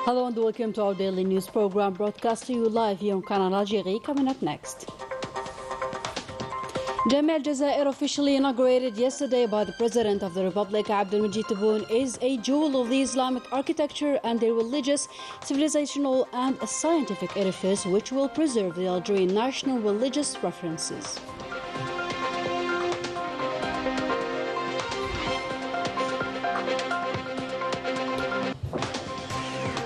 Hello and welcome to our daily news program broadcast to you live here on Canal Algérie. Coming up next. Jamia Al-Jazair, officially inaugurated yesterday by the President of the Republic, Abdelmajid Tebboune, is a jewel of the Islamic architecture and a religious, civilizational and a scientific edifice which will preserve the Algerian national religious preferences.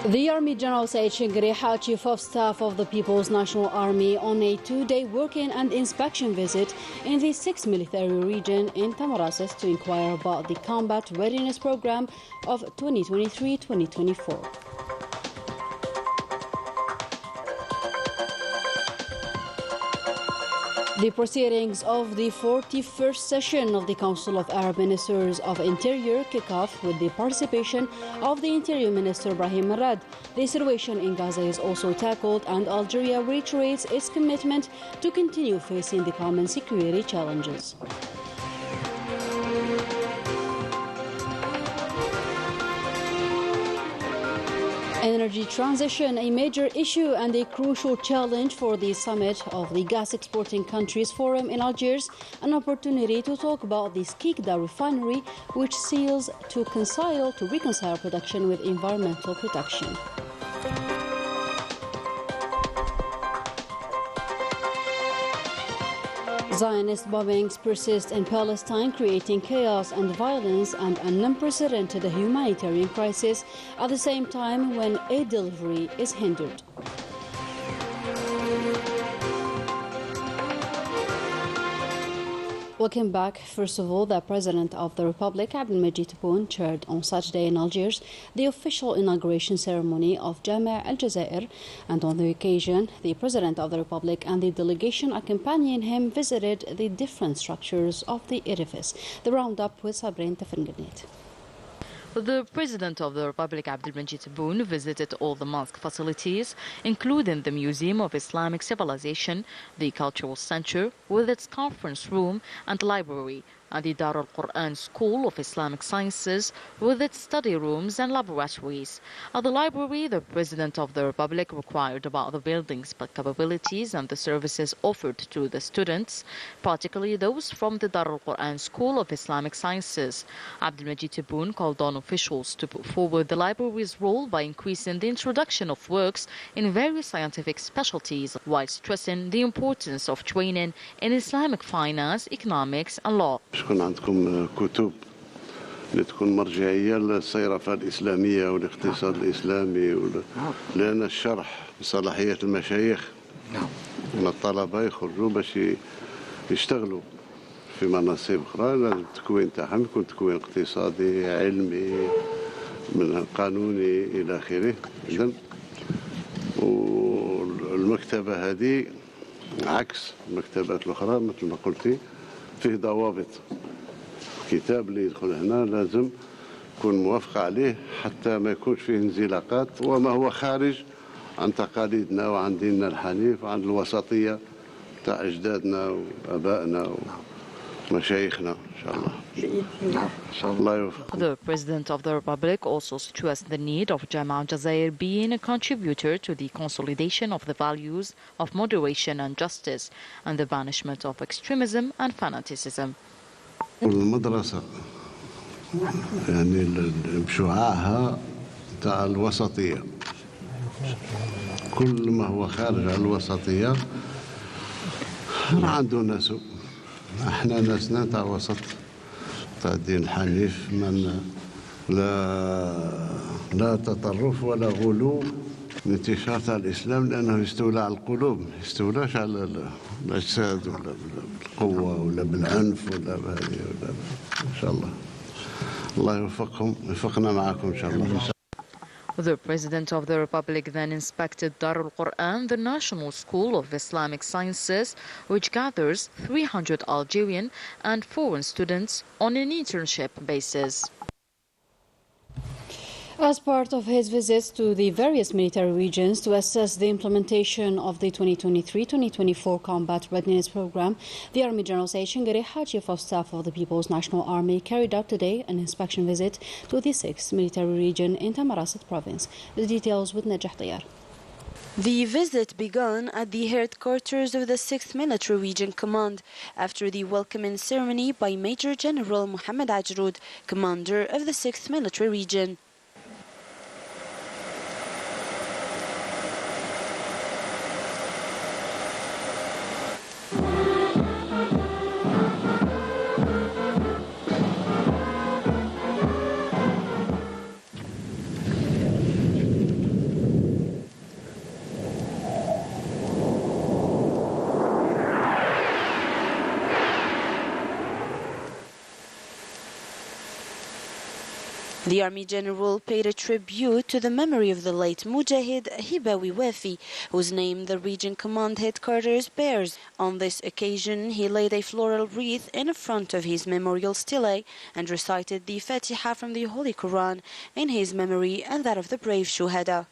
The Army General Said Shingriha, Chief of Staff of the People's National Army, on a two-day working and inspection visit in the 6th Military Region in Tamarasses to inquire about the Combat Readiness Program of 2023-2024. The proceedings of the 41st session of the Council of Arab Ministers of Interior kick off with the participation of the Interior Minister Brahim Marad. The situation in Gaza is also tackled, and Algeria reiterates its commitment to continue facing the common security challenges. Energy transition, a major issue and a crucial challenge for the summit of the Gas Exporting Countries Forum in Algiers, an opportunity to talk about the Skikda refinery, which seeks to reconcile production with environmental protection. Zionist bombings persist in Palestine, creating chaos and violence and an unprecedented humanitarian crisis at the same time when aid delivery is hindered. Welcome back. First of all, the President of the Republic, Abdelmajid Tebboune, chaired on Saturday in Algiers the official inauguration ceremony of Jamia Al-Jazair, and on the occasion, the President of the Republic and the delegation accompanying him visited the different structures of the edifice. The roundup with Sabrin Tefengenit. The President of the Republic, Abdelmajid Tebboune, visited all the mosque facilities, including the Museum of Islamic Civilization, the Cultural Center with its conference room and library, and the Dar al-Quran School of Islamic Sciences with its study rooms and laboratories. At the library, the President of the Republic inquired about the building's capabilities and the services offered to the students, particularly those from the Dar al-Quran School of Islamic Sciences. Abdelmajid Tebboune called on officials to put forward the library's role by increasing the introduction of works in various scientific specialties, while stressing the importance of training in Islamic finance, economics and law. يكون عندكم كتب اللي تكون مرجعية للصيرفة الإسلامية والاقتصاد الإسلامي لأن الشرح بصلاحية المشايخ من الطلبة يخرجوا باش يشتغلوا في مناصب أخرى. لازم التكوين تاعهم يكون تكوين اقتصادي علمي من قانوني إلى آخره. إذن والمكتبة هذه عكس المكتبات الأخرى مثل ما قلتي فيه ضوابط. الكتاب اللي يدخل هنا لازم يكون موافق عليه حتى ما يكونش فيه انزلاقات وما هو خارج عن تقاليدنا وعن ديننا الحنيف وعن الوسطية تاع أجدادنا وآبائنا ومشايخنا إن شاء الله. الله يوفق. The President of the Republic also stressed the need of Jamia Al-Jazair being a contributor to the consolidation of the values of moderation and justice and the banishment of extremism and fanaticism. المدرسة يعني بشعاعها تاع الوسطية، كل ما هو خارج عن الوسطية عنده ناسه. احنا ناسنا تاع وسط تاع الدين الحنيف، من لا تطرف ولا غلو انتشار تاع الإسلام، لأنه يستولى على القلوب، ما يستولاش على الأجساد ولا بالقوة ولا بالعنف ولا بهذه ولا إن شاء الله. الله يوفقهم ويوفقنا معكم إن شاء الله. The President of the Republic then inspected Dar al-Quran, the National School of Islamic Sciences, which gathers 300 Algerian and foreign students on an internship basis. As part of his visits to the various military regions to assess the implementation of the 2023-2024 Combat Readiness Program, the Army General Said Shingari, Chief of Staff of the People's National Army, carried out today an inspection visit to the 6th military region in Tamarasat province. The details with Najah Tayar. The visit began at the headquarters of the 6th Military Region Command after the welcoming ceremony by Major General Mohammed Ajroud, commander of the 6th Military Region. The Army General paid a tribute to the memory of the late Mujahid Hibawi Wafi, whose name the Region Command headquarters bears. On this occasion, he laid a floral wreath in front of his memorial stele and recited the Fatiha from the Holy Quran in his memory and that of the brave Shuhada.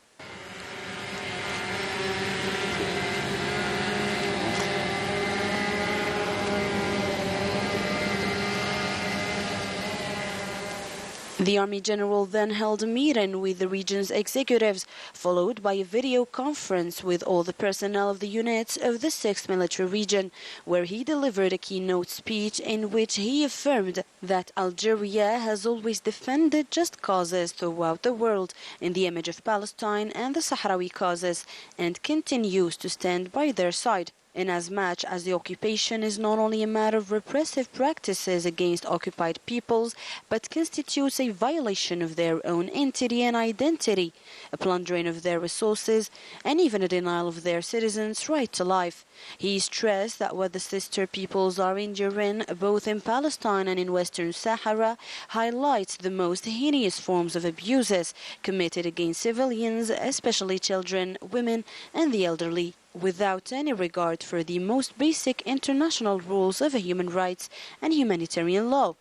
The Army General then held a meeting with the region's executives, followed by a video conference with all the personnel of the units of the 6th Military Region, where he delivered a keynote speech in which he affirmed that Algeria has always defended just causes throughout the world in the image of Palestine and the Sahrawi causes, and continues to stand by their side. Inasmuch as the occupation is not only a matter of repressive practices against occupied peoples, but constitutes a violation of their own entity and identity, a plundering of their resources, and even a denial of their citizens' right to life. He stressed that what the sister peoples are enduring, both in Palestine and in Western Sahara, highlights the most heinous forms of abuses committed against civilians, especially children, women, and the elderly, without any regard for the most basic international rules of human rights and humanitarian law.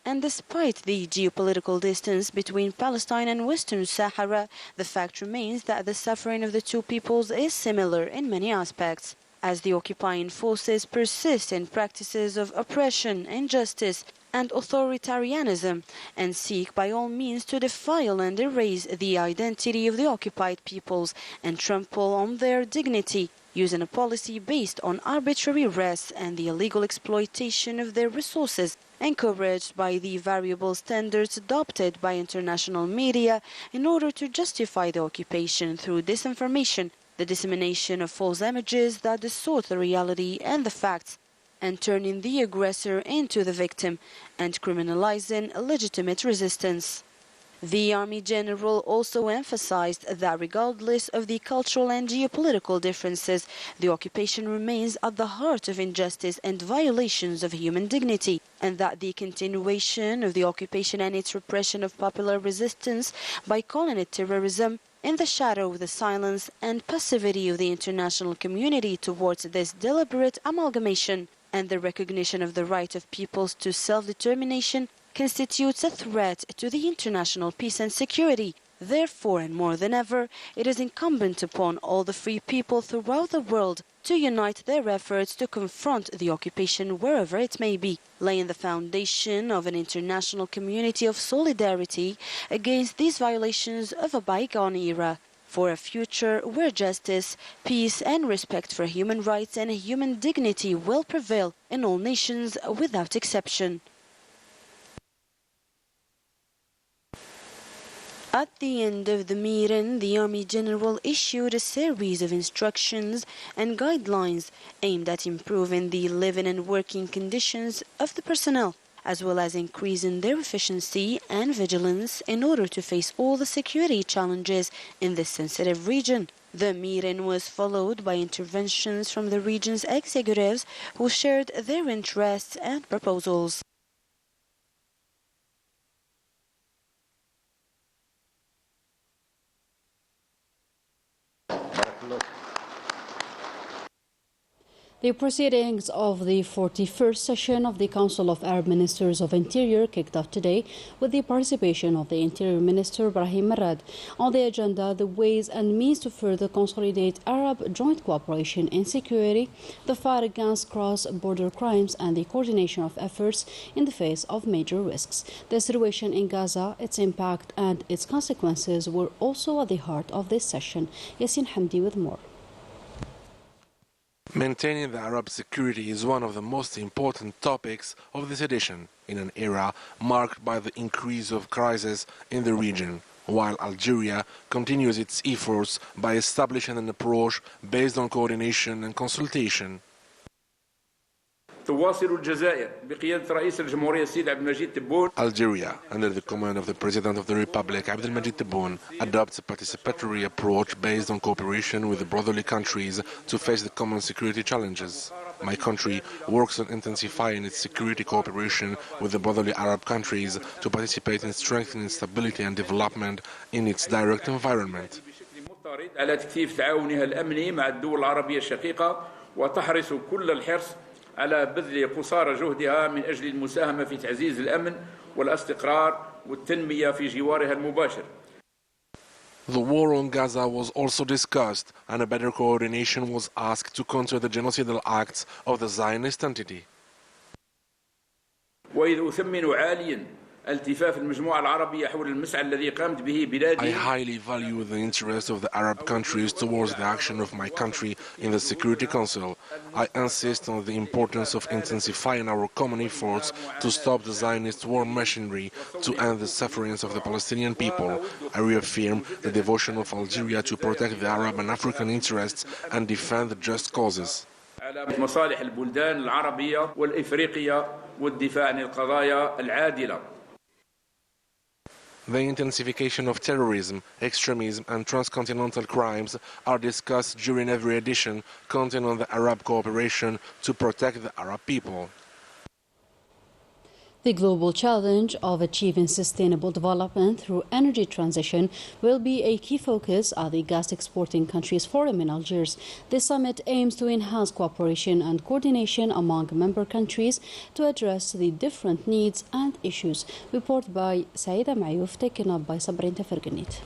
And despite the geopolitical distance between Palestine and Western Sahara, the fact remains that the suffering of the two peoples is similar in many aspects, as the occupying forces persist in practices of oppression, injustice, and authoritarianism, and seek by all means to defile and erase the identity of the occupied peoples and trample on their dignity, using a policy based on arbitrary arrests and the illegal exploitation of their resources, encouraged by the variable standards adopted by international media in order to justify the occupation through disinformation, the dissemination of false images that distort the reality and the facts, and turning the aggressor into the victim, and criminalizing legitimate resistance. The Army General also emphasized that regardless of the cultural and geopolitical differences, the occupation remains at the heart of injustice and violations of human dignity, and that the continuation of the occupation and its repression of popular resistance by calling it terrorism, in the shadow of the silence and passivity of the international community towards this deliberate amalgamation and the recognition of the right of peoples to self-determination, constitutes a threat to the international peace and security. Therefore, and more than ever, it is incumbent upon all the free people throughout the world to unite their efforts to confront the occupation wherever it may be, laying the foundation of an international community of solidarity against these violations of a bygone era, for a future where justice, peace, and respect for human rights and human dignity will prevail in all nations without exception. At the end of the meeting, the Army General issued a series of instructions and guidelines aimed at improving the living and working conditions of the personnel, as well as increasing their efficiency and vigilance in order to face all the security challenges in this sensitive region. The meeting was followed by interventions from the region's executives who shared their interests and proposals. The proceedings of the 41st session of the Council of Arab Ministers of Interior kicked off today with the participation of the Interior Minister Brahim Marad. On the agenda, the ways and means to further consolidate Arab joint cooperation in security, the fight against cross-border crimes and the coordination of efforts in the face of major risks. The situation in Gaza, its impact and its consequences were also at the heart of this session. Yasin Hamdi with more. Maintaining the Arab security is one of the most important topics of this edition in an era marked by the increase of crises in the region, while Algeria continues its efforts by establishing an approach based on coordination and consultation. تواصل الجزائر بقيادة رئيس الجمهورية السيد عبد المجيد تبون. Algeria, under the command of the President of the Republic, Abdelmajid Tebboune, adopts a participatory approach based on cooperation with the brotherly countries to face the common security challenges. My country works on intensifying its security cooperation with the brotherly Arab countries to participate in strengthening stability and development in its direct environment. على تكثيف تعاونها الأمني مع الدول العربية الشقيقة وتحرص كل الحرص على بذل قصارى جهدها من أجل المساهمة في تعزيز الأمن والاستقرار والتنمية في جوارها المباشر. The war on Gaza was also discussed, and a better coordination was asked to counter the genocidal acts of the Zionist entity. وإذ أثمن عالياً التفاف المجموعة العربية حول المسعى الذي قامت به بلادي. I highly value the interest of the Arab countries towards the action of my country in the Security Council. I insist on the importance of intensifying our common efforts to stop the Zionist war machinery, to end the sufferings of the Palestinian people. I reaffirm the devotion of Algeria to protect the Arab and African interests and defend the just causes. على مصالح البلدان العربية والإفريقية والدفاع عن القضايا العادلة. The intensification of terrorism, extremism and transcontinental crimes are discussed during every edition counting on the Arab cooperation to protect the Arab people. The global challenge of achieving sustainable development through energy transition will be a key focus at the Gas Exporting Countries Forum in Algiers. The summit aims to enhance cooperation and coordination among member countries to address the different needs and issues. Report by Saida Mayouf, taken up by Sabrin Teferganit.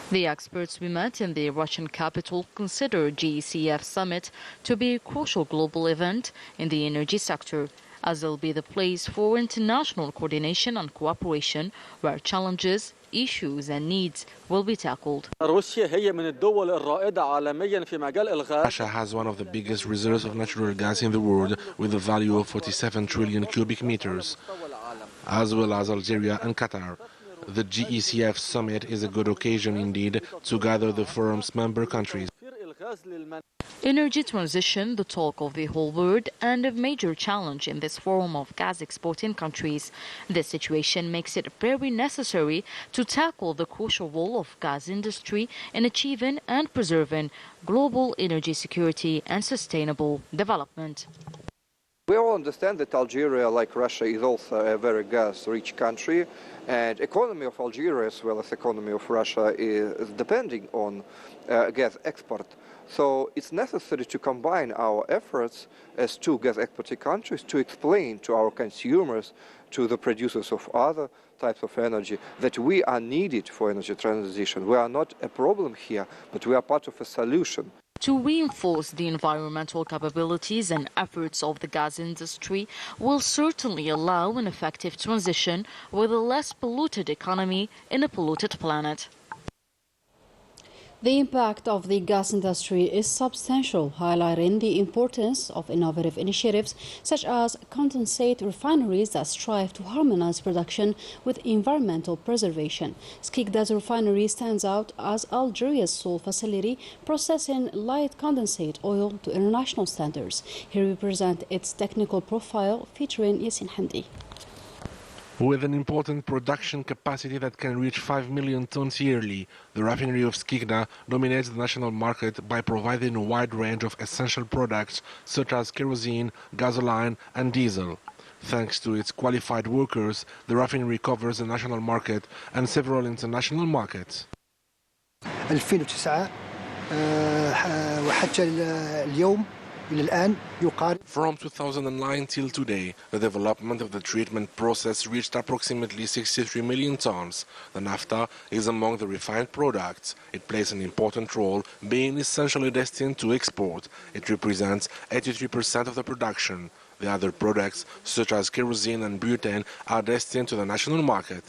The experts we met in the Russian capital consider GECF summit to be a crucial global event in the energy sector, as it will be the place for international coordination and cooperation where challenges, issues and needs will be tackled. Russia has one of the biggest reserves of natural gas in the world, with a value of 47 trillion cubic meters, as well as Algeria and Qatar. The GECF summit is a good occasion indeed to gather the forum's member countries. Energy transition, the talk of the whole world, and a major challenge in this forum of gas exporting countries. This situation makes it very necessary to tackle the crucial role of gas industry in achieving and preserving global energy security and sustainable development. We all understand that Algeria, like Russia, is also a very gas-rich country, and economy of Algeria as well as economy of Russia is depending on gas export. So it's necessary to combine our efforts as two gas exporting countries to explain to our consumers, to the producers of other types of energy, that we are needed for energy transition. We are not a problem here, but we are part of a solution. To reinforce the environmental capabilities and efforts of the gas industry will certainly allow an effective transition with a less polluted economy in a polluted planet. The impact of the gas industry is substantial, highlighting the importance of innovative initiatives such as condensate refineries that strive to harmonize production with environmental preservation. Skikda's refinery stands out as Algeria's sole facility processing light condensate oil to international standards. Here we present its technical profile featuring Yasin Hamdi. With an important production capacity that can reach 5 million tons yearly, the refinery of Skikda dominates the national market by providing a wide range of essential products such as kerosene, gasoline and diesel. Thanks to its qualified workers, the refinery covers the national market and several international markets. 2009 وحتى اليوم From 2009 till today, the development of the treatment process reached approximately 63 million tons. The naphtha is among the refined products. It plays an important role, being essentially destined to export. It represents 83% of the production. The other products, such as kerosene and butane, are destined to the national market.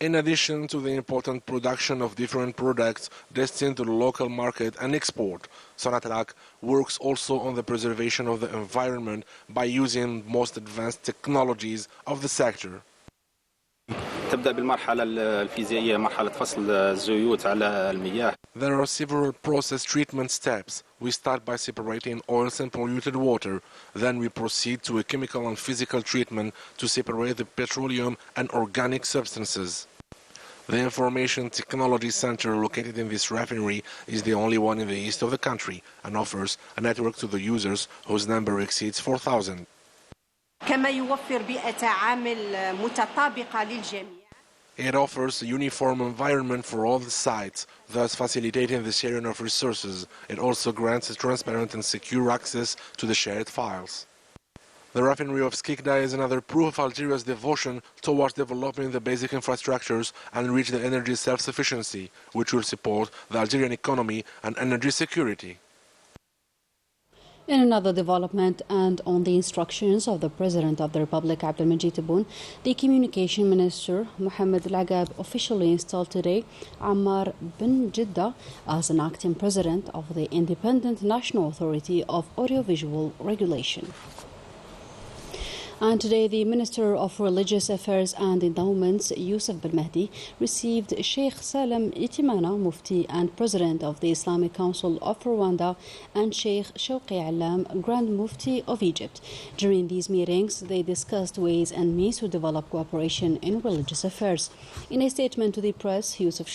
In addition to the important production of different products destined to the local market and export, Sonatrach works also on the preservation of the environment by using most advanced technologies of the sector. تبدأ بالمرحلة الفيزيائية مرحلة فصل الزيوت على المياه. There are several process treatment steps. We start by separating oils and polluted water. Then we proceed to a chemical and physical treatment to separate the petroleum and organic substances. The Information Technology Center located in this refinery is the only one in the east of the country and offers a network to the users whose number exceeds 4,000. كما يوفر بيئة عمل متطابقة للجميع. It offers a uniform environment for all the sites, thus facilitating the sharing of resources. It also grants a transparent and secure access to the shared files. The refinery of Skikda is another proof of Algeria's devotion towards developing the basic infrastructures and reach the energy self-sufficiency, which will support the Algerian economy and energy security. In another development and on the instructions of the President of the Republic, Abdelmajid Tebboune, the Communication Minister, Mohamed Al-Agab, officially installed today Ammar bin Jidda as an acting President of the Independent National Authority of Audiovisual Regulation. And today, the Minister of Religious Affairs and Endowments, Youssef Belmehdi, received Sheikh Salem Itimana, Mufti and President of the Islamic Council of Rwanda, and Sheikh Shawqi Alam, Grand Mufti of Egypt. During these meetings, they discussed ways and means to develop cooperation in religious affairs. In a statement to the press, Youssef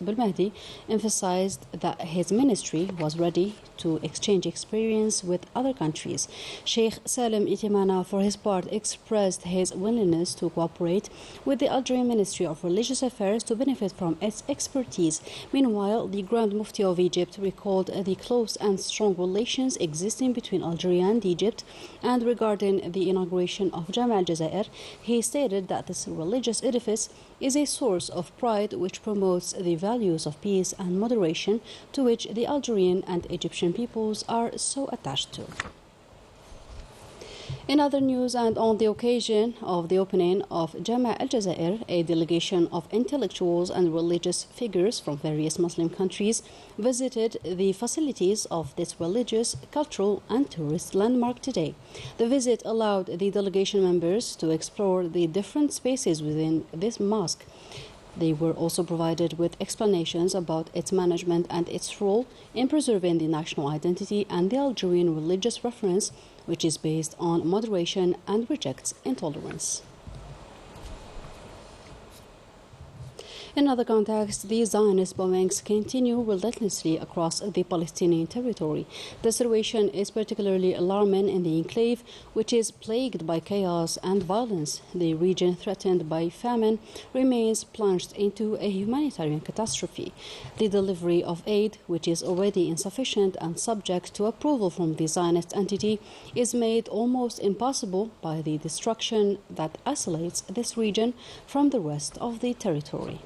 Belmehdi emphasized that his ministry was ready to exchange experience with other countries. Sheikh Salem Itimana, for his part, expressed his willingness to cooperate with the Algerian Ministry of Religious Affairs to benefit from its expertise. Meanwhile, the Grand Mufti of Egypt recalled the close and strong relations existing between Algeria and Egypt, and regarding the inauguration of Jami' al-Jazair, he stated that this religious edifice is a source of pride which promotes the values of peace and moderation to which the Algerian and Egyptian peoples are so attached to. In other news, and on the occasion of the opening of Jami' al-Jazair, a delegation of intellectuals and religious figures from various Muslim countries visited the facilities of this religious, cultural and tourist landmark today. The visit allowed the delegation members to explore the different spaces within this mosque. They were also provided with explanations about its management and its role in preserving the national identity and the Algerian religious reference, which is based on moderation and rejects intolerance. In other contexts, the Zionist bombings continue relentlessly across the Palestinian territory. The situation is particularly alarming in the enclave, which is plagued by chaos and violence. The region, threatened by famine, remains plunged into a humanitarian catastrophe. The delivery of aid, which is already insufficient and subject to approval from the Zionist entity, is made almost impossible by the destruction that isolates this region from the rest of the territory.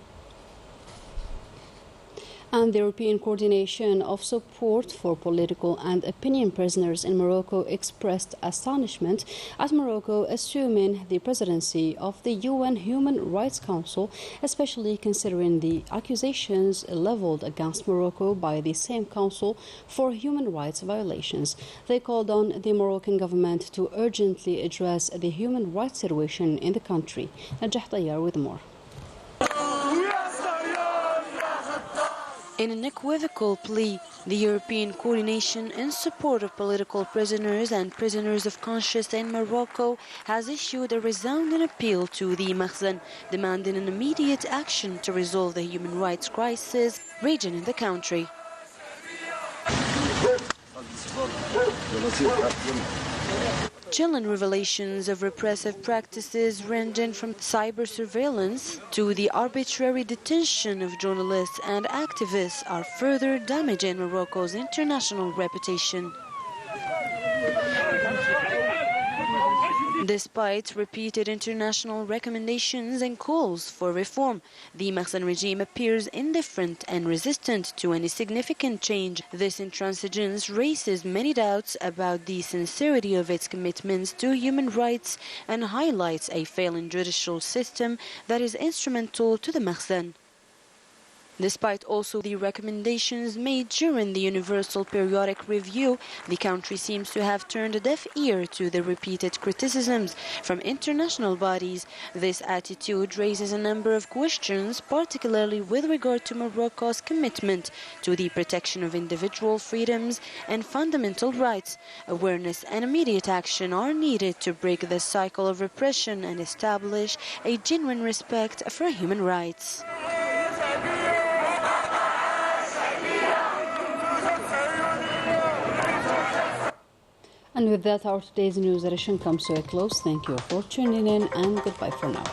And the European Coordination of Support for Political and Opinion Prisoners in Morocco expressed astonishment at Morocco assuming the presidency of the UN Human Rights Council, especially considering the accusations leveled against Morocco by the same council for human rights violations. They called on the Moroccan government to urgently address the human rights situation in the country. Najah Tayyar with more. In an unequivocal plea, the European Coordination in Support of Political Prisoners and Prisoners of Conscience in Morocco has issued a resounding appeal to the Makhzen, demanding an immediate action to resolve the human rights crisis raging in the country. Chilling revelations of repressive practices ranging from cyber surveillance to the arbitrary detention of journalists and activists are further damaging Morocco's international reputation. Despite repeated international recommendations and calls for reform, the Mahsen regime appears indifferent and resistant to any significant change. This intransigence raises many doubts about the sincerity of its commitments to human rights and highlights a failing judicial system that is instrumental to the Mahsen. Despite also the recommendations made during the Universal Periodic Review, the country seems to have turned a deaf ear to the repeated criticisms from international bodies. This attitude raises a number of questions, particularly with regard to Morocco's commitment to the protection of individual freedoms and fundamental rights. Awareness and immediate action are needed to break the cycle of repression and establish a genuine respect for human rights. And with that, our today's news edition comes to a close. Thank you for tuning in, and goodbye for now.